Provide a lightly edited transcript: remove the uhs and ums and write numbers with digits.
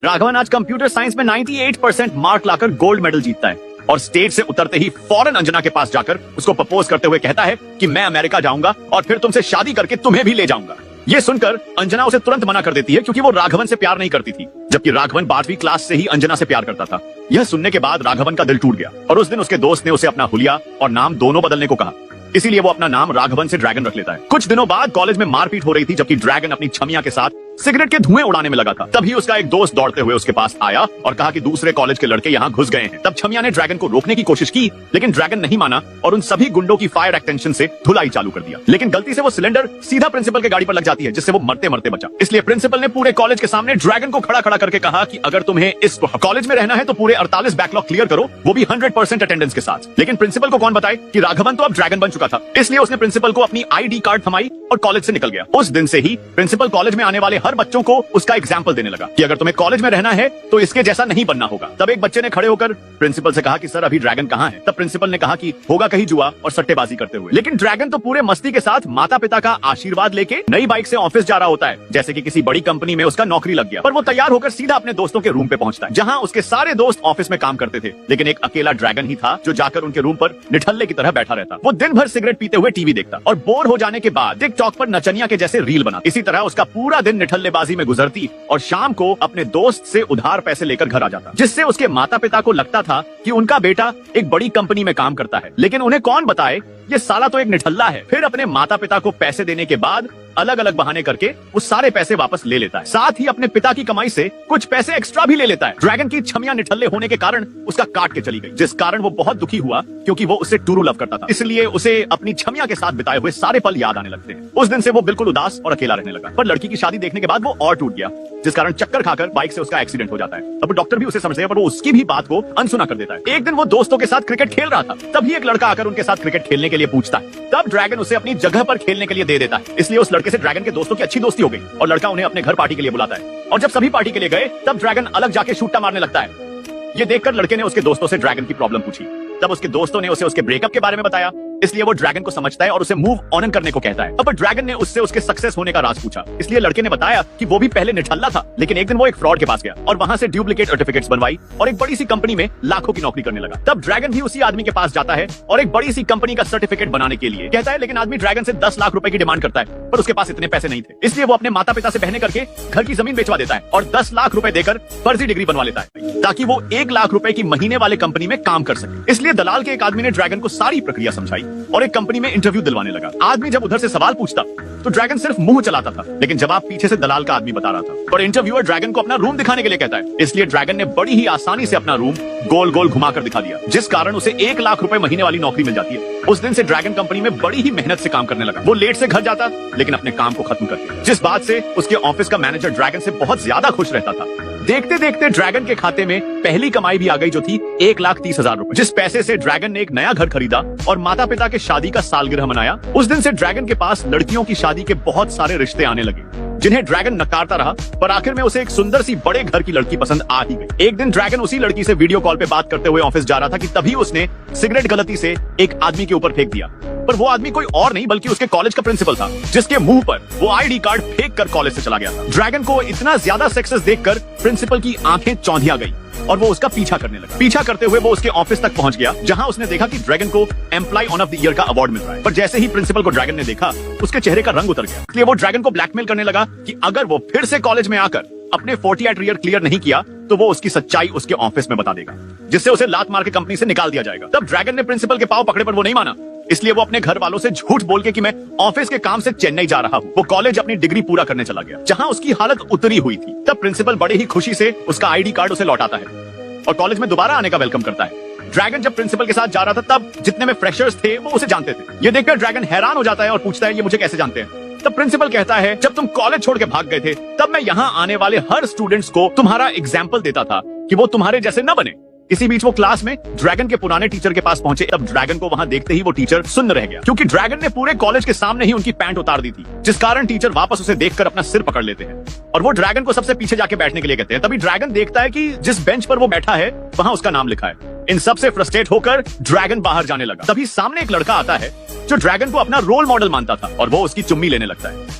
राघवन आज computer science में 98% mark लाकर gold medal जीतता है और स्टेज से उतरते ही फौरन अंजना के पास जाकर उसको प्रपोज करते हुए कहता है कि मैं अमेरिका जाऊंगा और फिर तुमसे शादी करके तुम्हें भी ले जाऊंगा। ये सुनकर अंजना उसे तुरंत मना कर देती है क्योंकि वो राघवन से प्यार नहीं करती थी, जबकि राघवन 12वीं क्लास से ही अंजना से प्यार करता था। यह सुनने के बाद राघवन का दिल टूट गया और उस दिन उसके दोस्त ने उसे अपना हुलिया और नाम दोनों बदलने को कहा। इसीलिए वो अपना नाम राघवन से ड्रैगन रख लेता है। कुछ दिनों बाद कॉलेज में मारपीट हो रही थी, जबकि ड्रैगन अपनी छमिया के साथ सिगरेट के धुएं उड़ाने में लगा था। तभी उसका एक दोस्त दौड़ते हुए उसके पास आया और कहा कि दूसरे कॉलेज के लड़के यहाँ घुस गए हैं। तब छमिया ने ड्रैगन को रोकने की कोशिश की, लेकिन ड्रैगन नहीं माना और उन सभी गुंडों की फायर एक्सटेंशन से धुलाई चालू कर दिया। लेकिन गलती से वो सिलेंडर सीधा प्रिंसिपल के गाड़ी पर लग जाती है, जिससे वो मरते मरते बचा। इसलिए प्रिंसिपल ने पूरे कॉलेज के सामने ड्रैगन को खड़ा खड़ा करके कहा कि अगर तुम्हें इस कॉलेज में रहना है तो पूरे 48 बैकलॉग क्लियर करो, वो भी 100% अटेंडेंस के साथ। लेकिन प्रिंसिपल को कौन बताए कि राघवन तो अब ड्रैगन बन चुका था। इसलिए उसने प्रिंसिपल को अपनी ID कार्ड थमाई और कॉलेज से निकल गया। उस दिन से ही प्रिंसिपल कॉलेज में आने वाले हर बच्चों को उसका एग्जाम्पल देने लगा कि अगर तुम्हें कॉलेज में रहना है तो इसके जैसा नहीं बनना होगा। तब एक बच्चे ने खड़े होकर प्रिंसिपल से कहा कि सर अभी ड्रैगन कहाँ है। तब प्रिंसिपल ने कहा कि होगा कहीं जुआ और सट्टेबाजी करते हुए। लेकिन ड्रैगन तो पूरे मस्ती के साथ माता पिता का आशीर्वाद लेके नई बाइक से ऑफिस जा रहा होता है, जैसे कि किसी बड़ी कंपनी में उसका नौकरी लग गया। पर वो तैयार होकर सीधा अपने दोस्तों के रूम पे पहुंचता है, जहाँ उसके सारे दोस्त ऑफिस में काम करते थे, लेकिन एक अकेला ड्रैगन ही था जो जाकर उनके रूम पर निठल्ले की तरह बैठा रहता। वो दिन भर सिगरेट पीते हुए टीवी देखता और बोर हो जाने के बाद टिकटॉक पर नचनिया के जैसे रील बनाता। इसी तरह उसका पूरा दिन निठल्लेबाजी में गुजरती और शाम को अपने दोस्त से उधार पैसे लेकर घर आ जाता, जिससे उसके माता पिता को लगता था कि उनका बेटा एक बड़ी कंपनी में काम करता है। लेकिन उन्हें कौन बताए ये साला तो एक निठल्ला है। फिर अपने माता पिता को पैसे देने के बाद अलग अलग बहाने करके वो सारे पैसे वापस ले लेता है। साथ ही अपने पिता की कमाई से कुछ पैसे एक्स्ट्रा भी ले लेता है। ड्रैगन की छमिया निठल्ले होने के कारण उसका काट के चली गई, जिस कारण वो बहुत दुखी हुआ क्योंकि वो उससे टूरू लव करता था। इसलिए उसे अपनी छमिया के साथ बिताए हुए सारे पल याद आने लगते हैं। उस दिन से वो बिल्कुल उदास और अकेला रहने लगा। पर लड़की की शादी देखने के बाद वो और टूट गया, जिस कारण चक्कर खाकर बाइक से उसका एक्सीडेंट हो जाता है। अब डॉक्टर भी उसे समझते हैं, पर वो उसकी भी बात को अनसुना कर देता है। एक दिन वो दोस्तों के साथ क्रिकेट खेल रहा था, तभी एक लड़का आकर उनके साथ क्रिकेट खेलने के लिए पूछता है। तब ड्रैगन उसे अपनी जगह पर खेलने के लिए दे देता है। इसलिए उस लड़के से ड्रैगन के दोस्तों की अच्छी दोस्ती हो गई और लड़का उन्हें अपने घर पार्टी के लिए बुलाता है। और जब सभी पार्टी के लिए गए तब ड्रैगन अलग जाके शूटा मारने लगता है। ये देखकर लड़के ने उसके दोस्तों से ड्रैगन की प्रॉब्लम पूछी। तब उसके दोस्तों ने उसे उसके ब्रेकअप के बारे में बताया। इसलिए वो ड्रैगन को समझता है और उसे मूव ऑन करने को कहता है। अब ड्रैगन ने उससे उसके सक्सेस होने का राज पूछा। इसलिए लड़के ने बताया कि वो भी पहले निठल्ला था, लेकिन एक दिन वो एक फ्रॉड के पास गया और वहां से डुप्लीकेट सर्टिफिकेट्स बनवाई और एक बड़ी सी कंपनी में लाखों की नौकरी करने लगा। तब ड्रैगन भी उसी आदमी के पास जाता है और एक बड़ी सी कंपनी का सर्टिफिकेट बनाने के लिए कहता है। लेकिन आदमी ड्रैगन से 10 लाख रुपए की डिमांड करता है, पर उसके पास इतने पैसे नहीं थे। इसलिए वो अपने माता पिता से बहने करके घर की जमीन बेचवा देता है और 10 लाख रुपए देकर फर्जी डिग्री बनवा लेता है, ताकि वो 1 लाख रुपए की महीने वाले कंपनी में काम कर सके। इसलिए दलाल के एक आदमी ने ड्रैगन को सारी प्रक्रिया समझाई और एक कंपनी में इंटरव्यू दिलवाने लगा। आदमी जब उधर से सवाल पूछता तो ड्रैगन सिर्फ मुंह चलाता था, लेकिन जवाब पीछे से दलाल का आदमी बता रहा था। और इंटरव्यूअर ड्रैगन को अपना रूम दिखाने के लिए कहता है। इसलिए ड्रैगन ने बड़ी ही आसानी से अपना रूम गोल गोल घुमाकर दिखा दिया, जिस कारण उसे 1 लाख रुपए महीने वाली नौकरी मिल जाती है। उस दिन से ड्रैगन कंपनी में बड़ी ही मेहनत से काम करने लगा। वो लेट से घर जाता, लेकिन अपने काम को खत्म करके, जिस बात से उसके ऑफिस का मैनेजर ड्रैगन से बहुत ज्यादा खुश रहता था। देखते देखते ड्रैगन के खाते में पहली कमाई भी आ गई, जो थी 1,30,000 रुपए, जिस पैसे से ड्रैगन ने एक नया घर खरीदा और माता पिता के शादी का सालगिरह मनाया। उस दिन से ड्रैगन के पास लड़कियों की शादी के बहुत सारे रिश्ते आने लगे, जिन्हें ड्रैगन नकारता रहा, पर आखिर में उसे एक सुंदर सी बड़े घर की लड़की पसंद आ ही गई। एक दिन ड्रैगन उसी लड़की से वीडियो कॉल पे बात करते हुए ऑफिस जा रहा था कि तभी उसने सिगरेट गलती से एक आदमी के ऊपर फेंक दिया। पर वो आदमी कोई और नहीं बल्कि उसके कॉलेज का प्रिंसिपल था, जिसके मुंह पर वो ID कार्ड फेंक कर कॉलेज से चला गया था। ड्रैगन को इतना ज्यादा सक्सेस देखकर प्रिंसिपल की आंखें चौंधिया गई और वो उसका पीछा करने लगा। पीछा करते हुए वो उसके ऑफिस तक पहुंच गया, जहां उसने देखा कि ड्रैगन को एम्प्लॉय ऑफ द ईयर का अवार्ड मिल रहा है। पर जैसे ही प्रिंसिपल को ड्रैगन ने देखा, उसके चेहरे का रंग उतर गया। इसलिए वो ड्रैगन को ब्लैकमेल करने लगा कि अगर वो फिर से कॉलेज में आकर अपने 48 ईयर क्लियर नहीं किया तो वो उसकी सच्चाई उसके ऑफिस में बता देगा, जिससे उसे लात मार के कंपनी से निकाल दिया जाएगा। तब ड्रैगन ने प्रिंसिपल के पांव पकड़े, पर वो नहीं माना। इसलिए वो अपने घर वालों से झूठ बोल के कि मैं ऑफिस के काम से चेन्नई जा रहा हूँ, वो कॉलेज अपनी डिग्री पूरा करने चला गया, जहाँ उसकी हालत उतरी हुई थी। तब प्रिंसिपल बड़े ही खुशी से उसका ID कार्ड उसे लौटाता है और कॉलेज में दोबारा आने का वेलकम करता है। ड्रैगन जब प्रिंसिपल के साथ जा रहा था, तब जितने में फ्रेशर्स थे वो उसे जानते थे। ये देखकर ड्रैगन हैरान हो जाता है और पूछता है, ये मुझे कैसे जानते हैं? तब प्रिंसिपल कहता है, जब तुम कॉलेज छोड़ के भाग गए थे तब मैं यहाँ आने वाले हर स्टूडेंट्स को तुम्हारा एग्जाम्पल देता था कि वो तुम्हारे जैसे न बने। इसी बीच वो क्लास में ड्रैगन के पुराने टीचर के पास पहुंचे। तब ड्रैगन को वहां देखते ही वो टीचर सुन्न रह गया, क्योंकि ड्रैगन ने पूरे कॉलेज के सामने ही उनकी पैंट उतार दी थी, जिस कारण टीचर वापस उसे देखकर अपना सिर पकड़ लेते हैं और वो ड्रैगन को सबसे पीछे जाके बैठने के लिए कहते हैं। तभी ड्रैगन देखता है कि जिस बेंच पर वो बैठा है वहां उसका नाम लिखा है। इन सब से फ्रस्ट्रेट होकर ड्रैगन बाहर जाने लगा। तभी सामने एक लड़का आता है जो ड्रैगन को अपना रोल मॉडल मानता था और वो उसकी चुम्मी लेने लगता है।